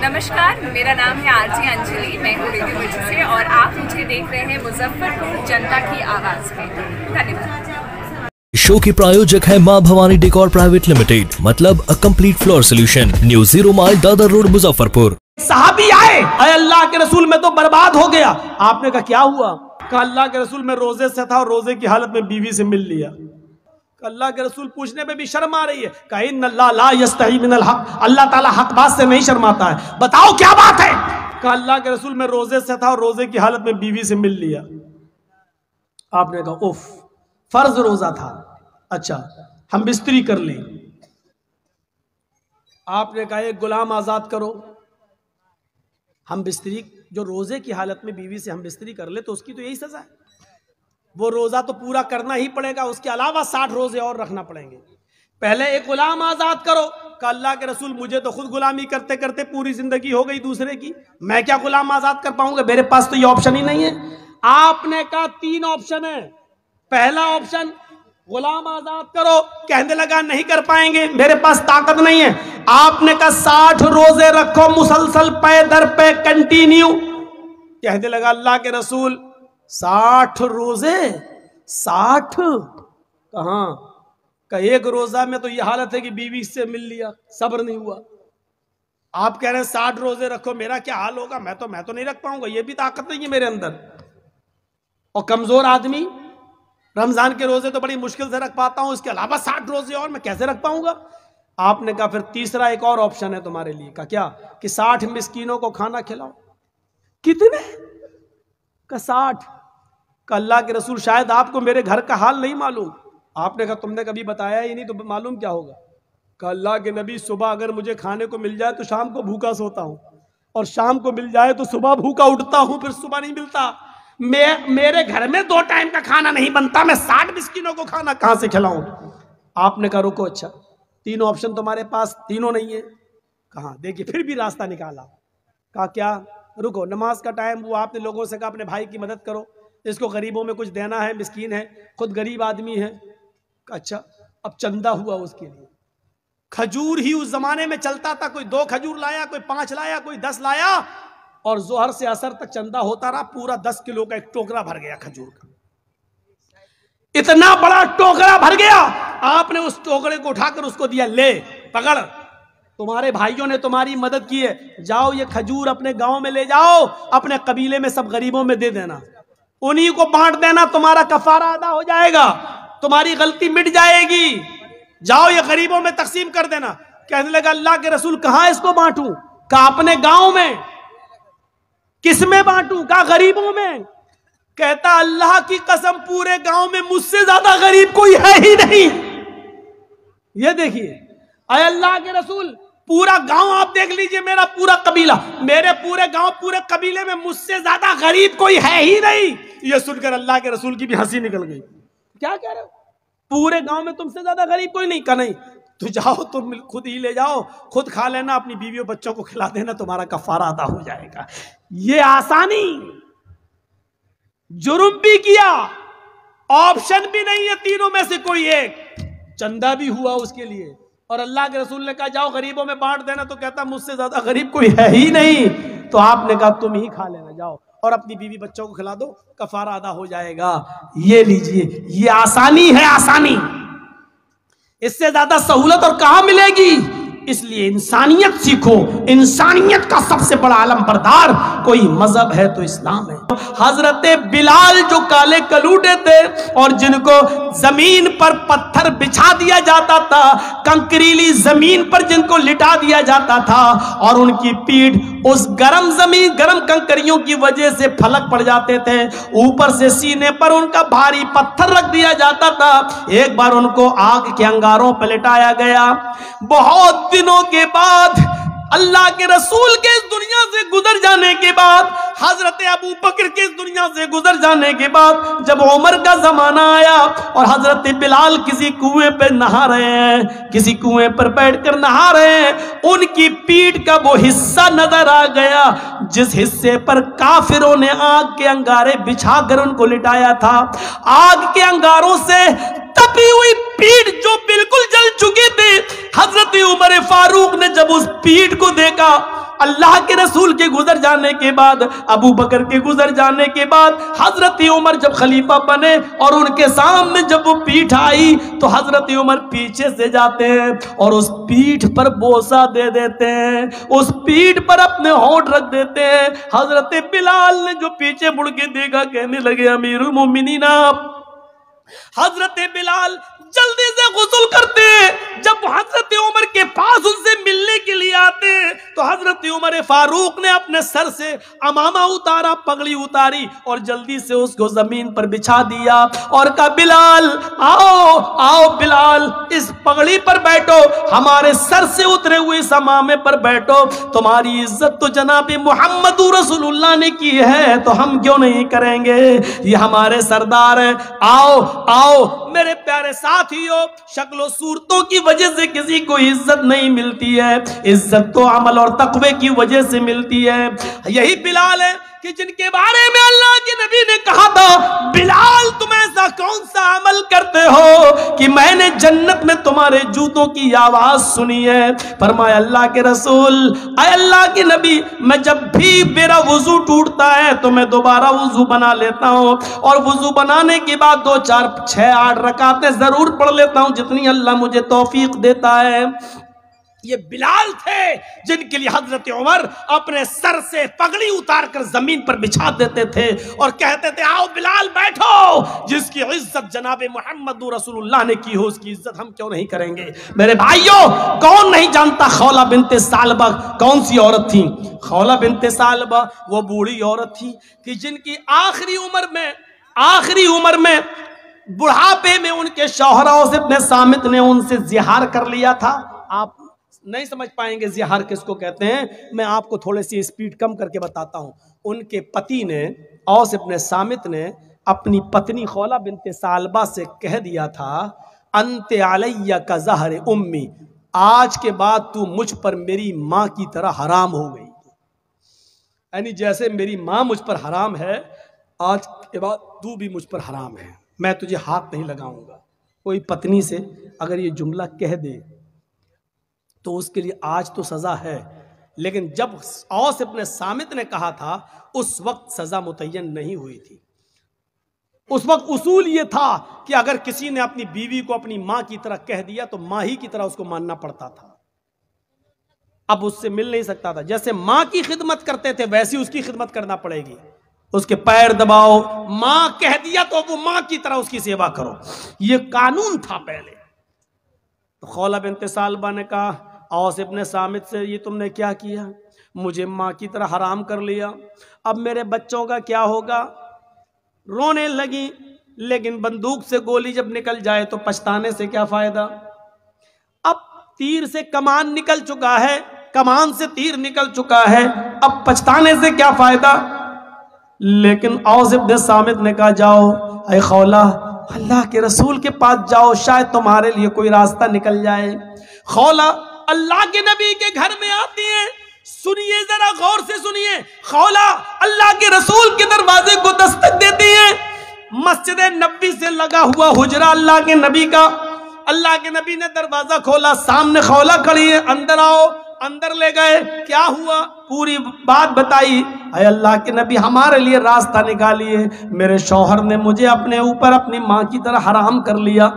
नमस्कार, मेरा नाम है आरजी अंजलि, मैं हूँ रिद्धि से और आप मुझे देख रहे हैं मुजफ्फरपुर जनता की आवाज़ में। धन्यवाद। शो की प्रायोजक है मां भवानी डेकोर प्राइवेट लिमिटेड, मतलब a complete floor solution, new 0 mile Dadar road Muzaffarpur. साहबी आए, अल्लाह के रसूल में तो बर्बाद हो गया। आपने कहा क्या हुआ? कहा अल्लाह के रसूल में रोजे से था और रोजे की हालत में बीवी से मिल लिया। अल्लाह के रसूल पूछने पे भी शर्म आ रही है। कहा इन्नल्लाह ला यस्तही मिनल हक, अल्लाह ताला हक बात से नहीं शर्माता है। बताओ क्या बात है? कहा अल्लाह के रसूल में रोजे से था और रोजे की हालत में बीवी से मिल लिया। आपने कहा उफ, फर्ज रोजा था, अच्छा हम बिस्तरी कर लें। आपने कहा एक गुलाम आजाद करो। हम बिस्तरी, जो रोजे की हालत में बीवी से हम बिस्तरी कर ले तो उसकी तो यही सजा है। वो रोजा तो पूरा करना ही पड़ेगा, उसके अलावा 60 रोजे और रखना पड़ेंगे। पहले एक गुलाम आजाद करो। कहा अल्लाह के रसूल मुझे तो खुद गुलामी करते करते पूरी जिंदगी हो गई दूसरे की, मैं क्या गुलाम आजाद कर पाऊंगा? मेरे पास तो ये ऑप्शन ही नहीं है। आपने कहा 3 ऑप्शन है। पहला ऑप्शन गुलाम आजाद करो, कहने लगा नहीं कर पाएंगे, मेरे पास ताकत नहीं है। आपने कहा 60 रोजे रखो मुसलसल पे दर पे कंटिन्यू, कहने लगा अल्लाह के रसूल 60 रोजे, 60 कहां का? एक रोजा में तो ये हालत है कि बीवी से मिल लिया, सब्र नहीं हुआ। आप कह रहे हैं 60 रोजे रखो, मेरा क्या हाल होगा? मैं तो नहीं रख पाऊंगा, ये भी ताकत नहीं है मेरे अंदर। और कमजोर आदमी रमजान के रोजे तो बड़ी मुश्किल से रख पाता हूं, इसके अलावा 60 रोजे और मैं कैसे रख पाऊंगा? आपने कहा फिर तीसरा एक और ऑप्शन है तुम्हारे लिए। का क्या? कि 60 मिस्कीनों को खाना खिलाओ। कितने? का 60। का अल्लाह के रसूल शायद आपको मेरे घर का हाल नहीं मालूम। आपने कहा तुमने कभी बताया ही नहीं, तो मालूम क्या होगा? का अल्लाह के नबी सुबह अगर मुझे खाने को मिल जाए तो शाम को भूखा सोता हूं, और शाम को मिल जाए तो सुबह भूखा उठता हूं, फिर सुबह नहीं मिलता। मेरे घर में 2 टाइम का खाना नहीं बनता, मैं 60 मिस्कीनों को खाना कहां से खिलाऊं? आपने कहा रुको, अच्छा 3 ऑप्शन तुम्हारे पास, तीनों नहीं है। कहा देखिए फिर भी रास्ता निकाला। कहा क्या? रुको, नमाज का टाइम हुआ, आपने लोगों से कहा अपने भाई की मदद करो, इसको गरीबों में कुछ देना है, मिस्कीन है, खुद गरीब आदमी है। अच्छा अब चंदा हुआ उसके लिए। खजूर ही उस जमाने में चलता था, कोई 2 खजूर लाया, कोई 5 लाया, कोई 10 लाया, और जोहर से असर तक चंदा होता रहा। पूरा 10 किलो का एक टोकरा भर गया खजूर का, इतना बड़ा टोकरा भर गया। आपने उस टोकरे को उठाकर उसको दिया, ले पकड़, तुम्हारे भाइयों ने तुम्हारी मदद की है, जाओ ये खजूर अपने गांव में ले जाओ, अपने कबीले में सब गरीबों में दे देना, उन्हीं को बांट देना, तुम्हारा कफारा अदा हो जाएगा, तुम्हारी गलती मिट जाएगी, जाओ ये गरीबों में तकसीम कर देना। कहने लगा अल्लाह के रसूल कहां इसको बांटूं? कहा अपने गांव में। किस में बांटूं? कहा गरीबों में। कहता अल्लाह की कसम पूरे गांव में मुझसे ज्यादा गरीब कोई है ही नहीं। ये देखिए, अय अल्लाह के रसूल पूरा गांव आप देख लीजिए, मेरा पूरा कबीला, मेरे पूरे गांव पूरे कबीले में मुझसे ज्यादा गरीब कोई है ही नहीं। ये सुनकर अल्लाह के रसूल की भी हंसी निकल गई। क्या कह रहे हो? पूरे गांव में तुमसे ज्यादा गरीब कोई नहीं? का नहीं, तो जाओ तुम खुद ही ले जाओ, खुद खा लेना, अपनी बीवियों बच्चों को खिला देना, तुम्हारा कफारा अदा हो जाएगा। ये आसानी, जुर्म भी किया, ऑप्शन भी नहीं है तीनों में से कोई एक, चंदा भी हुआ उसके लिए, और अल्लाह के रसूल ने कहा जाओ गरीबों में बांट देना, तो कहता मुझसे ज्यादा गरीब कोई है ही नहीं। तो आपने कहा तुम ही खा लेना, जाओ और अपनी बीवी बच्चों को खिला दो, कफारा अदा हो जाएगा। ये लीजिए, ये आसानी है, आसानी, इससे ज्यादा सहूलत और कहां मिलेगी? इसलिए इंसानियत सीखो। इंसानियत का सबसे बड़ा आलम बरदार कोई मजहब है तो इस्लाम है। हजरत बिलाल जो काले कलूटे थे और जिनको जमीन पर पत्थर बिछा दिया जाता था, कंकरीली जमीन पर जिनको लिटा दिया जाता था, और उनकी पीठ उस गरम जमीन, गरम कंकरियों की वजह से फलक पड़ जाते थे, ऊपर से सीने पर उनका भारी पत्थर रख दिया जाता था। एक बार उनको आग के अंगारों पर लिटाया गया। बहुत दिनों के बाद, अल्लाह के रसूल के इस दुनिया से गुजर जाने के बाद, हजरत अबू बकर के इस दुनिया से गुजर जाने के बाद, जब उमर का जमाना आया और हजरत बिलाल किसी कुएं पर नहा रहे हैं, किसी कुएं पर बैठकर नहा रहे हैं, उनकी पीठ का वो हिस्सा नजर आ गया जिस हिस्से पर काफिरों ने आग के अंगारे बिछाकर उनको लिटाया था। आग के अंगारों से तपी हुई पीठ जो बिल्कुल जल चुकी थी, हजरत उमर फारूक ने जब उस पीठ को देखा اللہ کے رسول کے گزر جانے کے بعد، ابو بکر کے گزر جانے کے بعد حضرت عمر جب خلیفہ بنے اور ان کے سامنے جب وہ پیٹھ آئی تو حضرت عمر پیچھے سے جاتے ہیں اور اس پیٹھ پر بوسہ دے دیتے ہیں، اس پیٹھ پر اپنے ہونٹ رکھ دیتے ہیں۔ حضرت بلال نے جو پیچھے مڑ کے دیکھا کہنے لگے امیر المومنین آپ۔ حضرت بلال جلدی سے غسل کرتے ہیں، جب حضرت عمر کے پاس ان سے ملنے کے لیے آتے ہیں تو حضرت عمر فاروق نے اپنے سر سے عمامہ اتارا، پگڑی اتاری اور جلدی سے اس کو زمین پر بچھا دیا اور کہا بلال آؤ آؤ بلال اس پگڑی پر بیٹھو، ہمارے سر سے اترے ہوئے اس عمامے پر بیٹھو، تمہاری عزت تو جناب محمد رسول اللہ نے کی ہے تو ہم کیوں نہیں کریں گے، یہ ہمارے سردار ہیں، آؤ آؤ۔ میرے پیارے ساتھیو، شکل و صورتوں کی وجہ سے کسی کو عزت نہیں ملتی ہے، عزت تو عمل اور تقوی کی وجہ سے ملتی ہے۔ یہی بلال ہے کہ جن کے بارے میں اللہ کے نبی نے کہا تھا بلال تم ایسا کون سا عمل کرتے ہو کہ میں نے جنت میں تمہارے جوتوں کی آواز سنی ہے۔ فرمایا اللہ کے رسول، اے اللہ کے نبی، میں جب بھی میرا وضو ٹوٹتا ہے تو میں دوبارہ وضو بنا لیتا ہوں اور وضو بنانے کے بعد 2 4 6 8 رکعتیں ضرور پڑھ لیتا ہوں جتنی اللہ مجھے توفیق دیتا ہے۔ یہ بلال تھے جن کے لیے حضرت عمر اپنے سر سے پگڑی اتار کر زمین پر بچھا دیتے تھے اور کہتے تھے آؤ بلال بیٹھو، جس کی عزت جناب محمد رسول اللہ نے کی ہو اس کی عزت ہم کیوں نہیں کریں گے۔ میرے بھائیوں، کون نہیں جانتا خولہ بنت ثعلبہ کون سی عورت تھی؟ خولہ بنت ثعلبہ وہ بوڑھی عورت تھی کہ جن کی آخری عمر میں بڑھاپے میں ان کے شوہر اوس ابن صامت نے ان سے زہار کر لیا تھا۔ آپ نہیں سمجھ پائیں گے زہار کس کو کہتے ہیں، میں آپ کو تھوڑے سی سپیڈ کم کر کے بتاتا ہوں۔ ان کے پتی نے اوس ابن صامت نے اپنی پتنی خولہ بنت ثعلبہ سے کہہ دیا تھا انت علیہ کا زہر امی، آج کے بعد تو مجھ پر میری ماں کی طرح حرام ہو گئی، یعنی جیسے میری ماں مجھ پر حرام ہے آج کے بعد تو بھی مجھ پر حرام ہے، میں تجھے ہاتھ نہیں لگاؤں گا۔ کوئی پتنی سے اگر یہ جملہ کہہ دے تو اس کے لیے آج تو سزا ہے، لیکن جب اوس ابن صامت نے کہا تھا اس وقت سزا متعین نہیں ہوئی تھی۔ اس وقت اصول یہ تھا کہ اگر کسی نے اپنی بیوی کو اپنی ماں کی طرح کہہ دیا تو ماں ہی کی طرح اس کو ماننا پڑتا تھا، اب اس سے مل نہیں سکتا تھا۔ جیسے ماں کی خدمت کرتے تھے ویسی اس کی خدمت کرنا پڑے گی، اس کے پیر دباؤ، ماں کہہ دیا تو وہ ماں کی طرح اس کی سیوا کرو، یہ قانون تھا پہلے۔ تو خولہ بنت ثعلبہ نے کہا اوس ابن صامت سے یہ تم نے کیا کیا، مجھے ماں کی طرح حرام کر لیا، اب میرے بچوں کا کیا ہوگا؟ رونے لگی، لیکن بندوق سے گولی جب نکل جائے تو پچھتانے سے کیا فائدہ؟ اب تیر سے کمان نکل چکا ہے، کمان سے تیر نکل چکا ہے، اب پچھتانے سے کیا فائدہ؟ لیکن اوس ابن صامت نے کہا جاؤ اے خولہ اللہ کے رسول کے پاس جاؤ، شاید تمہارے لیے کوئی راستہ نکل جائے۔ خولہ اللہ کے نبی کے گھر میں آتی ہیں، سنیے ذرا غور سے سنیے، خولہ اللہ کے رسول کے دروازے کو دستک دیتی ہیں، مسجد نبی سے لگا ہوا حجرہ اللہ کے نبی کا، اللہ کے نبی نے دروازہ کھولا، سامنے خولہ کھڑی ہے، اندر آؤ، اندر لے گئے، کیا ہوا پوری بات بتائی، اے اللہ کے نبی ہمارے لیے راستہ نکالیے، میرے شوہر نے مجھے اپنے اوپر اپنی ماں کی طرح حرام کر لیا۔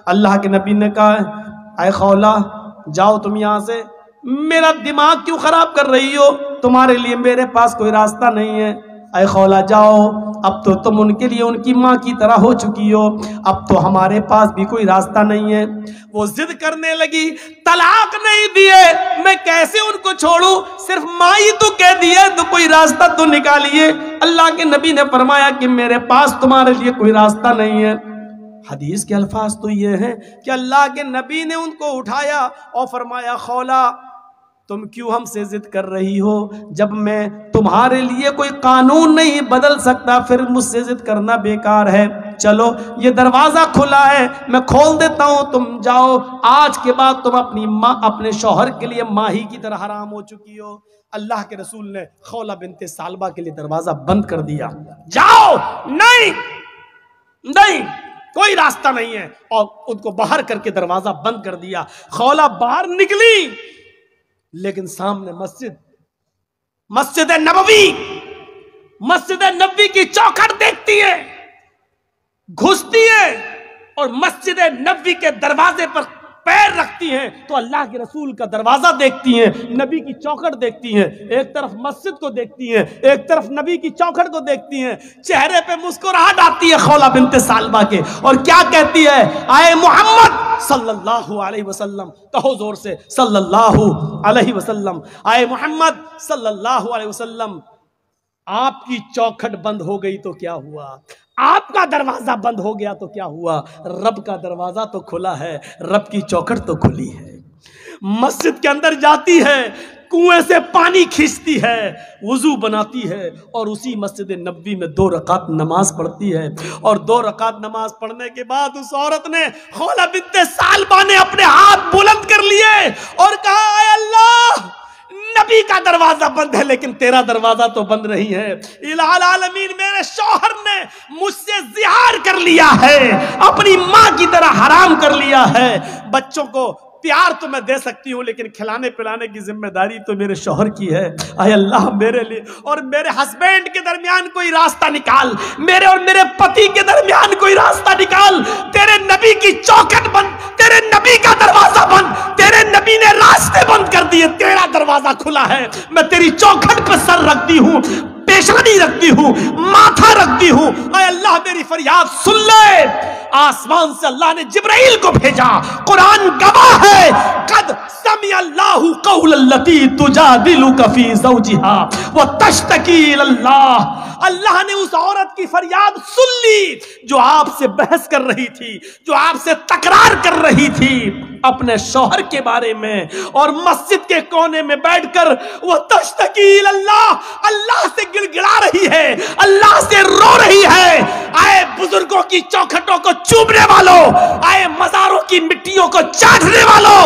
اللہ کے نبی نے کہا اے خولہ جاؤ تم یہاں سے، میرا دماغ کیوں خراب کر رہی ہو، تمہارے لیے میرے پاس کوئی راستہ نہیں ہے، اے خولہ جاؤ، اب تو تم ان کے لیے ان کی ماں کی طرح ہو چکی ہو، اب تو ہمارے پاس بھی کوئی راستہ نہیں ہے۔ وہ ضد کرنے لگی، طلاق نہیں دیے میں کیسے ان کو چھوڑوں، صرف ماں ہی تو کہہ دیا تو کوئی راستہ تو نکالیے۔ اللہ کے نبی نے فرمایا کہ میرے پاس تمہارے لیے کوئی راستہ نہیں ہے۔ حدیث کے الفاظ تو یہ ہیں کہ اللہ کے نبی نے ان کو اٹھایا اور فرمایا خولہ تم کیوں ہم سے ضد کر رہی ہو، جب میں تمہارے لیے کوئی قانون نہیں بدل سکتا پھر مجھ سے ضد کرنا بیکار ہے، چلو یہ دروازہ کھلا ہے میں کھول دیتا ہوں، تم جاؤ، آج کے بعد تم اپنی ماں اپنے شوہر کے لیے ماں ہی کی طرح حرام ہو چکی ہو۔ اللہ کے رسول نے خولہ بنت ثعلبہ کے لیے دروازہ بند کر دیا، جاؤ، نہیں کوئی راستہ نہیں ہے، اور ان کو باہر کر کے دروازہ بند کر دیا۔ خولہ باہر نکلی لیکن سامنے مسجد، मस्जिद नबवी की चौखट देखती है, घुसती है और मस्जिद नबवी के दरवाजे पर पैर रखती हैं तो अल्लाह के रसूल का दरवाजा देखती हैं, नबी की चौखट देखती हैं। एक तरफ मस्जिद को देखती हैं, एक तरफ नबी की चौखट को देखती हैं। चेहरे पे मुस्कुराहट आती है खौला बिनते सालबा के, और क्या कहती है, आए मोहम्मद सल्लल्लाहु अलैहि वसल्लम, कहो जोर से सल्लल्लाहु अलैहि वसल्लम, आए मोहम्मद सल्लल्लाहु अलैहि वसल्लम, आपकी चौखट बंद हो गई तो क्या हुआ, आपका दरवाजा बंद हो गया तो क्या हुआ, रब का दरवाजा तो खुला है, रब की चौखट तो खुली है। मस्जिद के अंदर जाती है, कुएं से पानी खींचती है, वुजू बनाती है और उसी मस्जिद नबवी में 2 रकात नमाज पढ़ती है। और 2 रकात नमाज पढ़ने के बाद उस औरत ने, खौला बिनते सालबा ने अपने हाथ बुलंद कर लिए और कहा, ऐ अल्लाह, नबी का दरवाजा बंद है लेकिन तेरा दरवाजा तो बंद नहीं है। इलाहुल आलमीन, मेरे शौहर ने मुझसे जिहार कर लिया है, अपनी माँ की तरह हराम कर लिया है। बच्चों को प्यार तो मैं दे सकती हूँ लेकिन खिलाने पिलाने की जिम्मेदारी तो मेरे शौहर की है। आय अल्लाह, मेरे लिए और मेरे हस्बैंड के दरमियान कोई रास्ता निकाल, मेरे और मेरे पति के दरमियान कोई रास्ता निकाल। तेरे नबी की चौखट बंद, तेरे नबी का दरवाजा बंद, तेरे नबी ने रास्ते बंद कर दिए, तेरा दरवाजा खुला है। मैं तेरी चौखट पर सर रखती हूँ, पेशानी रखती हूँ, माथा रखती हूँ। ऐ अल्लाह, मेरी फरियाद सुन ले। आसमान से अल्लाह ने जिब्राइल को भेजा, कुरान गवाह है, कद समी अल्लाहु कौल लती तुजादिलुका फी ज़ौजिहा व तश्तकी इलल्लाह। अल्लाह ने उस औरत की फरियाद सुन ली जो आपसे बहस कर रही थी, जो आपसे तकरार कर रही थी अपने शौहर के बारे में, और मस्जिद के कोने में बैठकर वो तश्तकी इलल्लाह, अल्लाह से गिड़गिड़ा रही है, अल्लाह से रो रही है। आए बुजुर्गों की चौखटों को चूमने वालों, आए मज़ारों की मिट्टियों को चाटने वालों,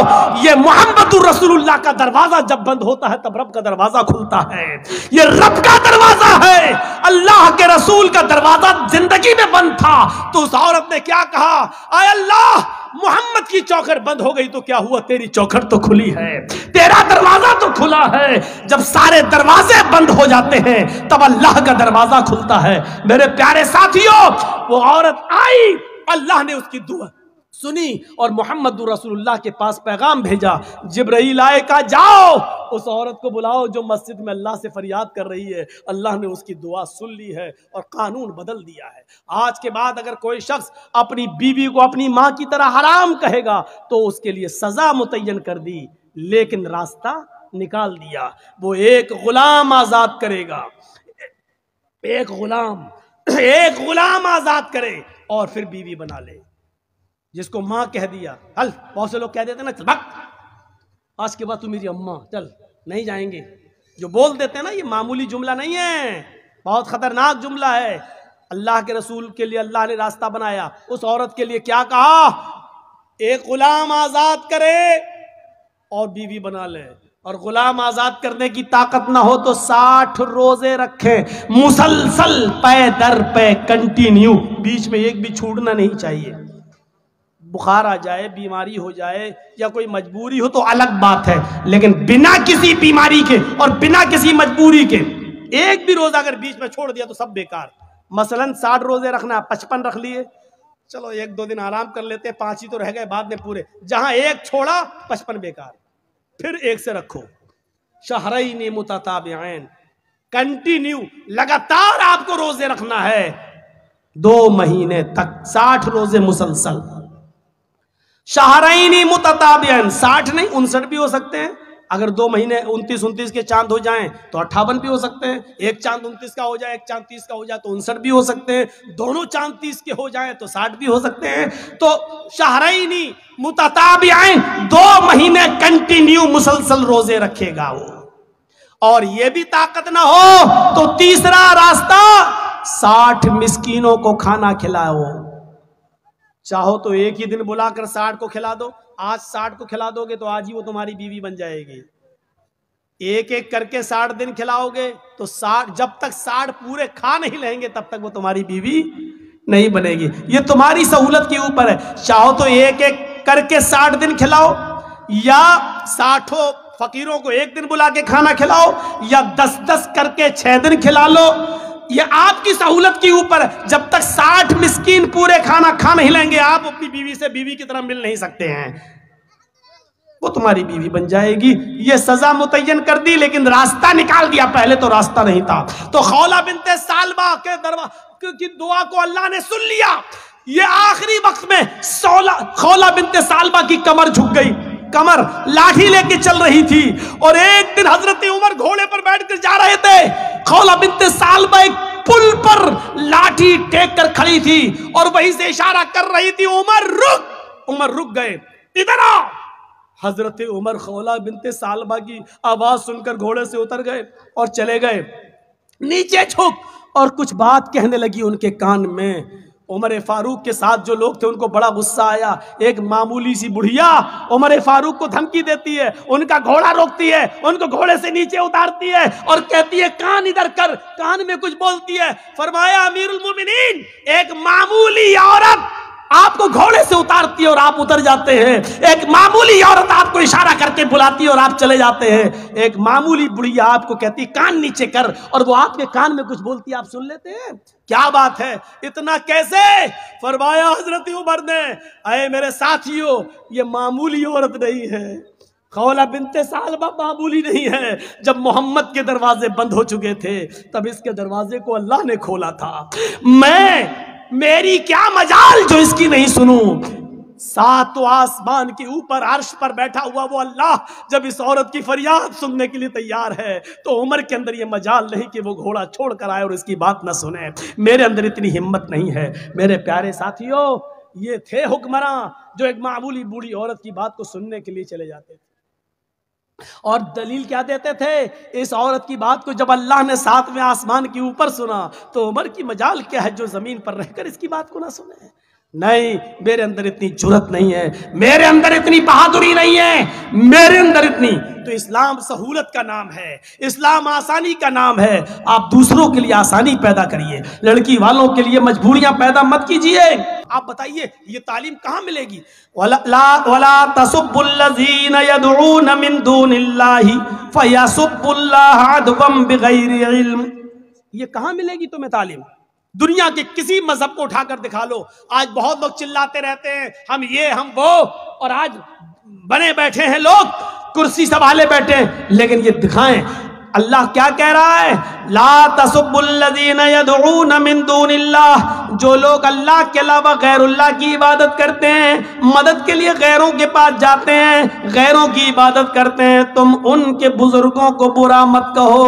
ये मोहम्मदुर रसूलुल्लाह का दरवाजा जब बंद होता है तब रब का दरवाजा खुलता है। ये रब का दरवाजा है। अल्लाह के रसूल का दरवाजा जिंदगी में बंद था तो उस औरत ने क्या कहा, आए अल्लाह, मोहम्मद की चौखट बंद हो गई तो क्या हुआ, तेरी चौखट तो खुली है, तेरा दरवाजा तो खुला है। जब सारे दरवाजे बंद हो जाते हैं तब अल्लाह का दरवाजा खुलता है। मेरे प्यारे साथियों, वो औरत आई, अल्लाह ने उसकी दुआ सुनी और मोहम्मद रसूलुल्लाह के पास पैगाम भेजा। जिब्राइल आए, कहा जाओ उस औरत को बुलाओ जो मस्जिद में अल्लाह से फरियाद कर रही है। अल्लाह ने उसकी दुआ सुन ली है और कानून बदल दिया है। आज के बाद अगर कोई शख्स अपनी बीवी को अपनी माँ की तरह हराम कहेगा तो उसके लिए सजा मुतय्यन कर दी, लेकिन रास्ता निकाल दिया। वो एक गुलाम आजाद करेगा, एक गुलाम आजाद करे और फिर बीवी बना ले। जिसको माँ कह दिया, चल, बहुत से लोग कह देते ना, चल भाग, आज के बाद तू मेरी अम्मा, चल नहीं जाएंगे। जो बोल देते हैं ना, ये मामूली जुमला नहीं है, बहुत खतरनाक जुमला है। अल्लाह के रसूल के लिए अल्लाह ने रास्ता बनाया। उस औरत के लिए क्या कहा, एक गुलाम आजाद करे और बीवी बना ले। और गुलाम आजाद करने की ताकत ना हो तो 60 रोजे रखे, मुसलसल, पे दर पे, कंटिन्यू, बीच में एक भी छूटना नहीं चाहिए। बुखार आ जाए, बीमारी हो जाए या कोई मजबूरी हो तो अलग बात है, लेकिन बिना किसी बीमारी के और बिना किसी मजबूरी के एक भी रोजा अगर बीच में छोड़ दिया तो सब बेकार। मसलन 60 रोजे रखना, 55 रख लिए, चलो 1-2 दिन आराम कर लेते, 5 ही तो रह गए बाद में पूरे। जहां एक छोड़ा 55 बेकार, फिर एक से रखो। शहरैन मुतताबिऐन, कंटिन्यू, लगातार आपको रोजे रखना है 2 महीने तक, 60 रोजे मुसलसल। शहरैन मुतताबिऐन, 60 नहीं 59 भी हो सकते हैं। अगर 2 महीने 29 के चांद हो जाएं तो 58 भी हो सकते हैं। एक चांद 29 का हो जाए, एक चांद 30 का हो जाए तो 59 भी हो सकते हैं। दोनों चांद 30 के हो जाएं तो 60 भी हो सकते हैं। तो शहरैन मुतताबिऐन, 2 महीने कंटिन्यू मुसलसल रोजे रखेगा वो। और ये भी ताकत ना हो तो तीसरा रास्ता, 60 मिस्कीनों को खाना खिलाओ। चाहो तो एक ही दिन बुलाकर 60 को खिला दो। आज 60 को खिला दोगे तो आज ही वो तुम्हारी बीवी बन जाएगी। एक एक करके 60 दिन खिलाओगे तो 60, जब तक 60 पूरे खा नहीं लेंगे तब तक वो तुम्हारी बीवी नहीं बनेगी। ये तुम्हारी सहूलत के ऊपर है। चाहो तो एक एक करके 60 दिन खिलाओ या 60 फकीरों को एक दिन बुला के खाना खिलाओ या 10-10 करके 6 दिन खिला लो, ये आपकी सहूलत के ऊपर। जब तक 60 मिस्कीन पूरे खाना खा नहीं लेंगे, आप अपनी बीवी से बीवी की तरह मिल नहीं सकते हैं। वो तुम्हारी बीवी बन जाएगी। ये सजा मुतय्यन कर दी, लेकिन रास्ता निकाल दिया, पहले तो रास्ता नहीं था। तो खौला बिनते सालबा के दरबार की दुआ को अल्लाह ने सुन लिया। ये आखिरी वक्त में खौला बिनते सालबा की कमर झुक गई, कमर लाठी लेके चल रही थी। और एक दिन हजरत उमर घोड़े पर बैठकर जा रहे थे, खौला बिनते सालबा एक पुल पर लाठी टेक कर खड़ी थी और वहीं से इशारा कर रही थी, उमर रुक। उमर रुक गए, इधर आओ। हजरत उमर खौला बिनते सालबा की आवाज सुनकर घोड़े से उतर गए और चले गए, नीचे झुक और कुछ बात कहने लगी उनके कान में। उमर फारूक के साथ जो लोग थे उनको बड़ा गुस्सा आया। एक मामूली सी बुढ़िया उमर फारूक को धमकी देती है, उनका घोड़ा रोकती है, उनको घोड़े से नीचे उतारती है और कहती है कान इधर कर। कान में कुछ बोलती है। फरमाया अमीरुल मोमिनीन, एक मामूली औरत आपको घोड़े से उतारती है और आप उतर जाते हैं। एक मामूली औरत आपको इशारा करके बुलाती है और आप चले जाते हैं। एक मामूली बुढ़िया आपको कहती कान नीचे कर, और वो आपके कान में कुछ बोलती है, आप सुन लेते हैं। क्या बात है, इतना कैसे? फरमाया हजरत उमर ने, अरे मेरे साथियों, ये मामूली औरत नहीं है। खौला बिनते सालबा मामूली नहीं है। जब मोहम्मद के दरवाजे बंद हो चुके थे, तब इसके दरवाजे को अल्लाह ने खोला था। मेरी क्या मजाल जो इसकी नहीं सुनूं। सातों आसमान के ऊपर अर्श पर बैठा हुआ वो अल्लाह जब इस औरत की फरियाद सुनने के लिए तैयार है, तो उमर के अंदर ये मजाल नहीं कि वो घोड़ा छोड़ कर आए और इसकी बात न सुने। मेरे अंदर इतनी हिम्मत नहीं है। मेरे प्यारे साथियों, ये थे हुक्मरां जो एक मामूली बूढ़ी औरत की बात को सुनने के लिए चले जाते थे। और दलील क्या देते थे? इस औरत की बात को जब अल्लाह ने 7वें आसमान के ऊपर सुना, तो उमर की मजाल क्या है जो जमीन पर रहकर इसकी बात को ना सुने। नहीं, मेरे अंदर इतनी जुर्रत नहीं है, मेरे अंदर इतनी बहादुरी नहीं है, मेरे अंदर इतनी। तो इस्लाम सहूलत का नाम है, इस्लाम आसानी का नाम है। आप दूसरों के लिए आसानी पैदा करिए, लड़की वालों के लिए मजबूरियां पैदा मत कीजिए। आप बताइए ये तालीम कहाँ मिलेगी? वला तसुब्बुल्लज़ीना यदऊन मिन दूनिल्लाहि फयसुब्बुल्लाह अदवम बिगैरि इल्म। ये कहाँ मिलेगी तुम्हें तालीम? दुनिया के किसी मजहब को उठाकर दिखा लो। आज बहुत लोग चिल्लाते रहते हैं हम ये हम वो, और आज बने बैठे हैं लोग, कुर्सी संभाले बैठे हैं। लेकिन ये दिखाएं अल्लाह क्या कह रहा है? ला तसुब्बुल्लज़ीना यदऊन मिन दूनिल्लाह, जो लोग अल्लाह के अलावा गैरुल्लाह की इबादत करते हैं, मदद के लिए गैरों के पास जाते हैं, गैरों की इबादत करते हैं, तुम उनके बुजुर्गों को बुरा मत कहो,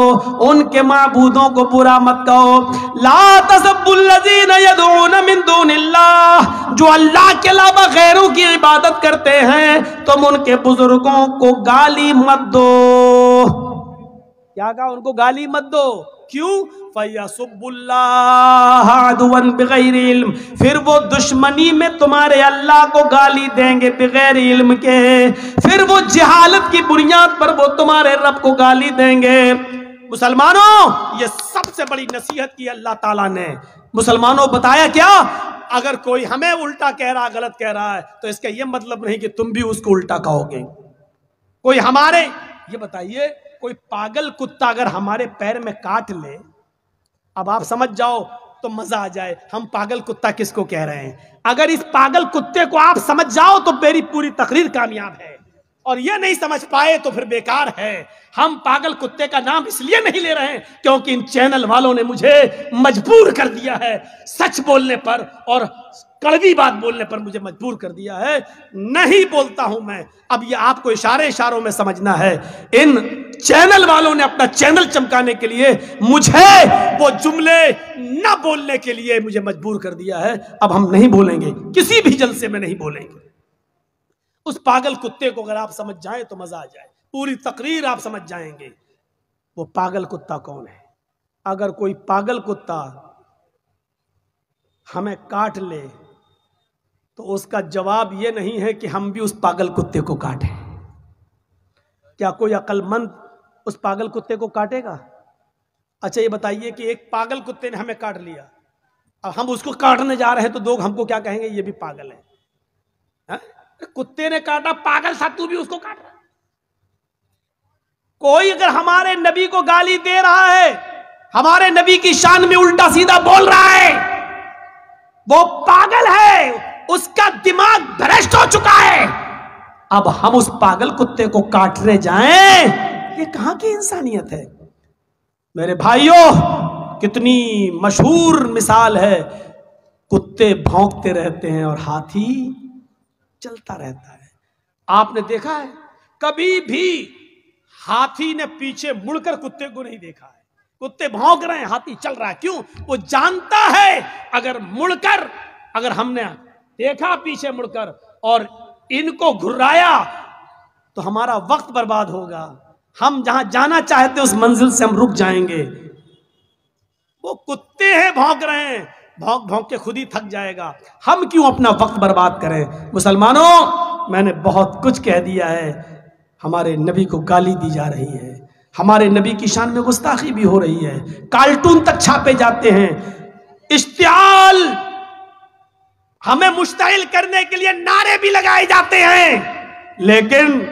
उनके माबूदों को बुरा मत कहो। ला तसुब्बुल्लज़ीना यदऊन मिन दूनिल्लाह, जो अल्लाह के अलावा गैरों की इबादत करते हैं, तुम उनके बुजुर्गों को गाली मत दो। क्या कहा? उनको गाली मत दो। क्यों? फयसुब्बुल्लाह अदवन बिगैर इल्म, फिर वो दुश्मनी में तुम्हारे अल्लाह को गाली देंगे बगैर इल्म के। फिर वो जहालत की बुनियाद पर वो तुम्हारे रब को गाली देंगे। मुसलमानों, ये सबसे बड़ी नसीहत की अल्लाह ताला ने। मुसलमानों, बताया क्या? अगर कोई हमें उल्टा कह रहा, गलत कह रहा है, तो इसका यह मतलब नहीं कि तुम भी उसको उल्टा कहोगे। कोई हमारे, ये बताइए, कोई पागल कुत्ता अगर हमारे पैर में काट ले, अब आप समझ जाओ तो मजा आ जाए हम पागल कुत्ता किसको कह रहे हैं। अगर इस पागल कुत्ते को आप समझ जाओ तो मेरी पूरी तकरीर कामयाब है, और ये नहीं समझ पाए तो फिर बेकार है। हम पागल कुत्ते का नाम इसलिए नहीं ले रहे हैं क्योंकि इन चैनल वालों ने मुझे मजबूर कर दिया है, सच बोलने पर और कड़वी बात बोलने पर मुझे मजबूर कर दिया है। नहीं बोलता हूं मैं। अब ये आपको इशारों में समझना है। इन चैनल वालों ने अपना चैनल चमकाने के लिए मुझे वो जुमले न बोलने के लिए मुझे मजबूर कर दिया है। अब हम नहीं बोलेंगे, किसी भी जलसे में नहीं बोलेंगे। उस पागल कुत्ते को अगर आप समझ जाएं तो मजा आ जाए, पूरी तकरीर आप समझ जाएंगे वो पागल कुत्ता कौन है। अगर कोई पागल कुत्ता हमें काट ले तो उसका जवाब ये नहीं है कि हम भी उस पागल कुत्ते को काटें। क्या कोई अक्लमंद उस पागल कुत्ते को काटेगा? अच्छा ये बताइए कि एक पागल कुत्ते ने हमें काट लिया, अब हम उसको काटने जा रहे हैं तो लोग हमको क्या कहेंगे? ये भी पागल है। हा? कुत्ते ने काटा, पागल सा तू भी उसको काट रहा। कोई अगर हमारे नबी को गाली दे रहा है, हमारे नबी की शान में उल्टा सीधा बोल रहा है, वो पागल है, उसका दिमाग भ्रष्ट हो चुका है। अब हम उस पागल कुत्ते को काटने जाएं, ये कहां की इंसानियत है? मेरे भाइयों, कितनी मशहूर मिसाल है, कुत्ते भौंकते रहते हैं और हाथी चलता रहता है। आपने देखा है कभी भी हाथी ने पीछे मुड़कर कुत्ते को नहीं देखा है। कुत्ते भौंक रहे हैं, हाथी चल रहा है। क्यों? वो जानता है अगर मुड़कर, अगर हमने देखा पीछे मुड़कर और इनको घुर्राया तो हमारा वक्त बर्बाद होगा, हम जहां जाना चाहते उस मंजिल से हम रुक जाएंगे। वो कुत्ते हैं, भौंक रहे हैं, भौंक भौंक के खुद ही थक जाएगा, हम क्यों अपना वक्त बर्बाद करें? मुसलमानों, मैंने बहुत कुछ कह दिया है। हमारे नबी को गाली दी जा रही है, हमारे नबी की शान में गुस्ताखी भी हो रही है, कार्टून तक छापे जाते हैं, इश्तियाल, हमें मुश्ताइल करने के लिए नारे भी लगाए जाते हैं। लेकिन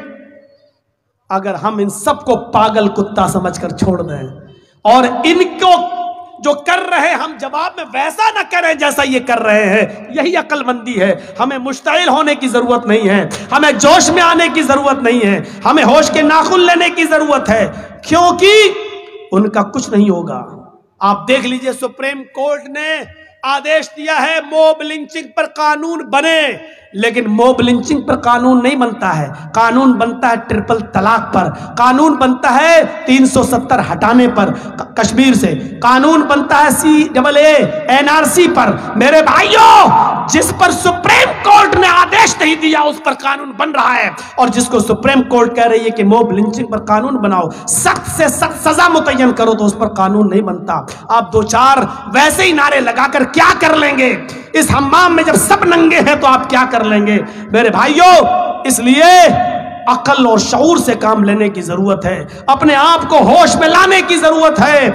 अगर हम इन सबको पागल कुत्ता समझकर छोड़ दें और इनको जो कर रहे हैं हम जवाब में वैसा ना करें जैसा ये कर रहे हैं, यही अक्लमंदी है। हमें मुश्ताइल होने की जरूरत नहीं है, हमें जोश में आने की जरूरत नहीं है, हमें होश के नाखून लेने की जरूरत है, क्योंकि उनका कुछ नहीं होगा। आप देख लीजिए, सुप्रीम कोर्ट ने आदेश दिया है मॉब लिंचिंग पर कानून बने, लेकिन मॉब लिंचिंग पर कानून नहीं बनता है। कानून बनता है ट्रिपल तलाक पर, कानून बनता है 370 हटाने पर कश्मीर से, कानून बनता है CAA NRC पर। मेरे भाइयों, जिस पर सुप्रीम कोर्ट ने आदेश नहीं दिया उस पर कानून बन रहा है, और जिसको सुप्रीम कोर्ट कह रही है कि मॉब लिंचिंग पर कानून बनाओ, सख्त से सख्त सजा मुतय्यन करो, तो उस पर कानून नहीं बनता। आप दो चार वैसे ही नारे लगाकर क्या कर लेंगे? इस हम्माम में जब सब नंगे हैं तो आप क्या कर लेंगे? मेरे भाइयों, इसलिए अकल और शऊर से काम लेने की जरूरत है, अपने आप को होश में लाने की जरूरत है,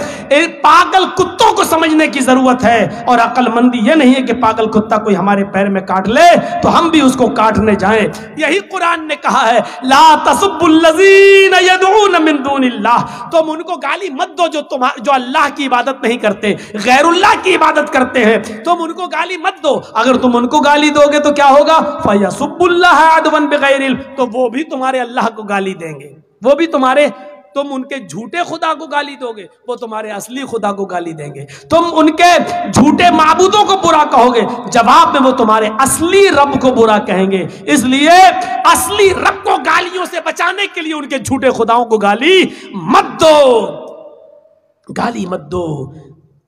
पागल कुत्तों को समझने की जरूरत है। और अकलमंदी ये नहीं है कि पागल कुत्ता कोई हमारे पैर में काट ले तो हम भी उसको काटने जाएं। यही कुरान ने कहा है, ला तसुब्बुल्लज़ीना यदऊन मिन दूनिल्लाह, तुम उनको गाली मत दो जो अल्लाह की इबादत नहीं करते, गैरुल्लाह की इबादत करते हैं, तुम उनको गाली मत दो। अगर तुम उनको गाली दोगे तो क्या होगा? फयसुब्बुल्लाह अदवन बिगैर इल्म, तो वो भी तुम्हारे अल्लाह को गाली देंगे, वो भी तुम उनके झूठे खुदा को गाली दोगे, वो तुम्हारे असली खुदा को गाली देंगे। तुम उनके झूठे माबूदों को बुरा कहोगे, जवाब में वो तुम्हारे असली रब को बुरा कहेंगे। इसलिए असली रब को गालियों से बचाने के लिए उनके झूठे खुदाओं को गाली मत दो, गाली मत दो।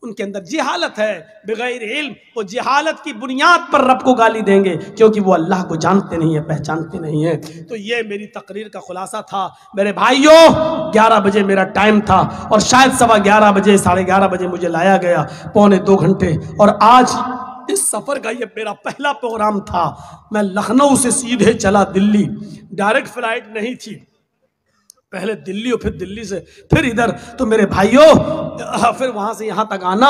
उनके अंदर जिहालत है, बगैर इल्म, वो जिहालत की बुनियाद पर रब को गाली देंगे, क्योंकि वो अल्लाह को जानते नहीं है, पहचानते नहीं है। तो ये मेरी तकरीर का खुलासा था। मेरे भाइयों, 11 बजे मेरा टाइम था और शायद 11:15 बजे, 11:30 बजे मुझे लाया गया, 1.25 घंटे। और आज इस सफर का ये मेरा पहला प्रोग्राम था। मैं लखनऊ से सीधे चला दिल्ली, डायरेक्ट फ्लाइट नहीं थी, पहले दिल्ली और फिर दिल्ली से फिर इधर। तो मेरे भाइयों, फिर वहां से यहाँ तक आना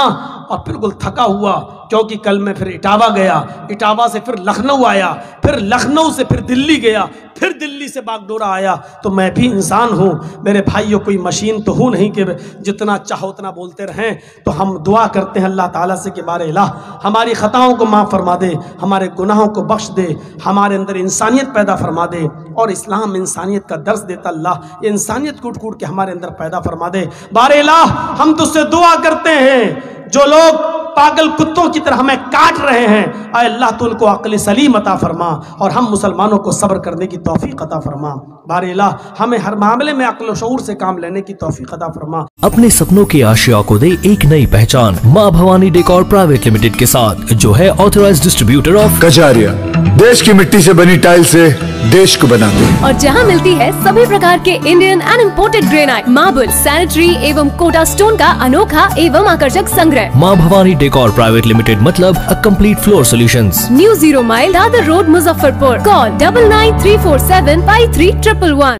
और बिल्कुल थका हुआ, क्योंकि कल मैं फिर इटावा गया, इटावा से फिर लखनऊ आया, फिर लखनऊ से फिर दिल्ली गया, फिर दिल्ली से बागडोरा आया। तो मैं भी इंसान हूँ मेरे भाइयों, कोई मशीन तो हूँ नहीं कि जितना चाहो उतना बोलते रहें। तो हम दुआ करते हैं अल्लाह ताला से कि बारे इलाह हमारी ख़ताओं को माफ़ फरमा दे, हमारे गुनाहों को बख्श दे, हमारे अंदर इंसानियत पैदा फरमा दे। और इस्लाम इंसानियत का दर्स देता, अल्लाह इंसानियत कूट कूट के हमारे अंदर पैदा फरमा दे। बारे इलाह, हम तुझसे दुआ करते हैं जो लोग पागल कुत्तों की तरह हमें काट रहे हैं, ऐ अल्लाह तो उनको अक्ल सलीम अता फरमा और हम मुसलमानों को सब्र करने की तौफीक अता फरमा। बारे इलाह, हमें हर मामले में अक्ल शऊर से काम लेने की तौफीक अता फरमा। अपने सपनों की आशिया को दे एक नई पहचान माँ भवानी डेकोर प्राइवेट लिमिटेड के साथ, जो है ऑथराइज्ड डिस्ट्रीब्यूटर ऑफ कजारिया। देश की मिट्टी से बनी टाइल से देश को बनाते हैं, और जहां मिलती है सभी प्रकार के Indian and imported granite, marble, sanitary एवं कोटा स्टोन का अनोखा एवं आकर्षक संग्रह। माँ भवानी डेकोर प्राइवेट लिमिटेड मतलब a complete floor solutions. New 0 mile Dadar road, Muzaffarpur. Call 9934753111।